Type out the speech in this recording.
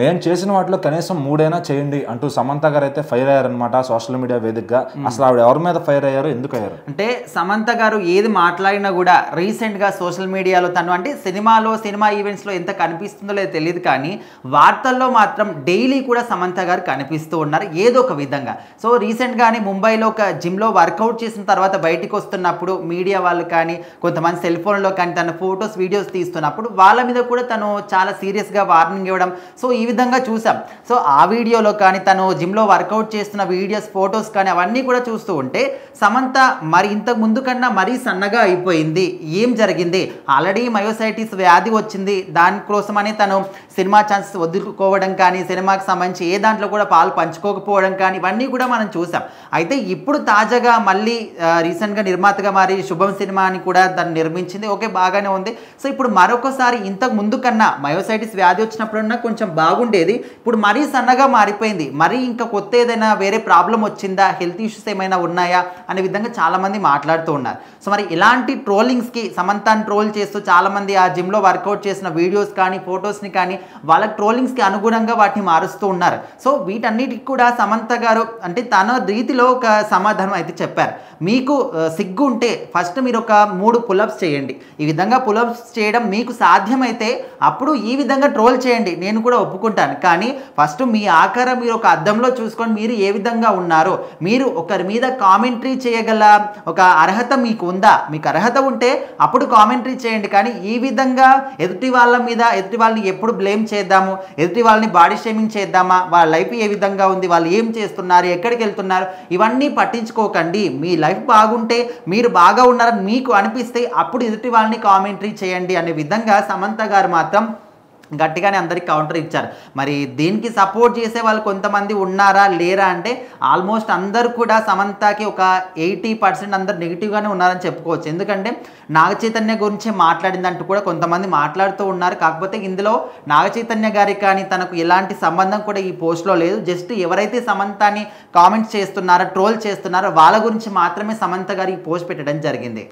నేను చేసిన వాటిలో కనీసం 3 అయినా చేయండి అంటూ సమంత గారు అయితే ఫైర్ అయ్యారనమాట సోషల్ మీడియా వేదికగా. అసలు ఆవిడ ఎవరి మీద ఫైర్ అయ్యారు, ఎందుకు అయ్యారు అంటే సమంత గారు ఏది మాట్లాడినా కూడా రీసెంట్గా సోషల్ మీడియాలో తను అంటే సినిమా ఈవెంట్స్లో ఎంత కనిపిస్తుందో లేదో తెలియదు, కానీ వార్తల్లో మాత్రం డైలీ కూడా సమంత గారు కనిపిస్తూ ఉన్నారు ఏదో ఒక విధంగా. సో రీసెంట్గానే ముంబైలో ఒక జిమ్లో వర్కౌట్ చేసిన తర్వాత బయటికి వస్తున్నప్పుడు మీడియా వాళ్ళు కానీ కొంతమంది సెల్ ఫోన్లో కానీ తన ఫొటోస్ వీడియోస్ తీస్తున్నప్పుడు వాళ్ళ మీద కూడా తను చాలా సీరియస్గా వార్నింగ్ ఇవ్వడం సో ఈ విధంగా చూసాం. సో ఆ వీడియోలో కానీ తను జిమ్లో వర్కౌట్ చేస్తున్న వీడియోస్ ఫొటోస్ కానీ అవన్నీ కూడా చూస్తూ ఉంటే సమంత మరి ఇంతకు ముందు కన్నా మరీ సన్నగా అయిపోయింది. ఏం జరిగింది, ఆల్రెడీ మయోసైటిస్ వ్యాధి వచ్చింది, దానికోసమని తను సినిమా ఛాన్సెస్ వదులుకోవడం కానీ సినిమాకి సంబంధించి ఏ దాంట్లో కూడా పాలు పంచుకోకపోవడం కానీ ఇవన్నీ కూడా మనం చూసాం. అయితే ఇప్పుడు తాజాగా మళ్ళీ రీసెంట్గా నిర్మాతగా మారి శుభం సినిమా అని కూడా దాన్ని నిర్మించింది, ఓకే బాగానే ఉంది. సో ఇప్పుడు మరొకసారి ఇంతకు ముందు కన్నా మయోసైటిస్ వ్యాధి వచ్చినప్పుడన్నా కొంచెం బాగుండేది, ఇప్పుడు మరీ సన్నగా మారిపోయింది, మరీ ఇంకా కొత్త ఏదైనా వేరే ప్రాబ్లం వచ్చిందా, హెల్త్ ఇష్యూస్ ఏమైనా ఉన్నాయా అనే విధంగా చాలామంది మాట్లాడుతూ ఉన్నారు. సో మరి ఇలాంటి ట్రోలింగ్స్కి సమంతాన్ని ట్రోల్ చేస్తూ చాలామంది ఆ జిమ్లో వర్కౌట్ చేసిన వీడియోస్ కానీ ఫొటోస్ని కానీ వాళ్ళ ట్రోలింగ్స్కి అనుగుణంగా వాటిని మారుస్తూ ఉన్నారు. సో వీటన్నిటికి కూడా సమంత గారు అంటే తన రీతిలో ఒక సమాధానం అయితే చెప్పారు. మీకు సిగ్గు ఉంటే ఫస్ట్ మీరు ఒక 3 పులప్స్ చేయండి, ఈ విధంగా పులప్స్ చేయడం మీకు సాధ్యమైతే అప్పుడు ఈ విధంగా ట్రోల్ చేయండి, నేను కూడా ఒప్పుకుంటాను. కానీ ఫస్ట్ మీ ఆకారం మీరు ఒక అద్దంలో చూసుకొని మీరు ఏ విధంగా ఉన్నారో, మీరు ఒకరి మీద కామెంటరీ చేయగల ఒక అర్హత మీకు ఉందా, మీకు అర్హత ఉంటే అప్పుడు కామెంటరీ చేయండి. కానీ ఈ విధంగా ఎదుటి వాళ్ళ మీద ఎదుటి వాళ్ళని ఎప్పుడు బ్లేమ్ చేద్దాము, ఎదుటి వాళ్ళని బాడీ షేమింగ్ చేద్దామా, వాళ్ళ లైఫ్ ఏ విధంగా ఉంది, వాళ్ళు ఏం చేస్తున్నారు, ఎక్కడికి వెళ్తున్నారు, ఇవన్నీ పట్టించుకోకండి. మీ లైఫ్ బాగుంటే మీరు బాగా ఉన్నారని మీకు అనిపిస్తే అప్పుడు ఎదుటి వాళ్ళని కామెంటరీ చేయండి అనే విధంగా సమంత గారు మాత్రం గట్టిగానే అందరికి కౌంటర్ ఇచ్చారు. మరి దీనికి సపోర్ట్ చేసే వాళ్ళు కొంతమంది ఉన్నారా లేరా అంటే ఆల్మోస్ట్ అందరూ కూడా సమంతకి ఒక 80% అందరు నెగిటివ్గానే ఉన్నారని చెప్పుకోవచ్చు. ఎందుకంటే నాగ చైతన్య గురించి మాట్లాడిందంటూ కూడా కొంతమంది మాట్లాడుతూ ఉన్నారు. కాకపోతే ఇందులో నాగ చైతన్య గారికి కానీ తనకు ఎలాంటి సంబంధం కూడా ఈ పోస్ట్లో లేదు. జస్ట్ ఎవరైతే సమంతని కామెంట్స్ చేస్తున్నారో ట్రోల్ చేస్తున్నారో వాళ్ళ గురించి మాత్రమే సమంత గారు ఈ పోస్ట్ పెట్టడం జరిగింది.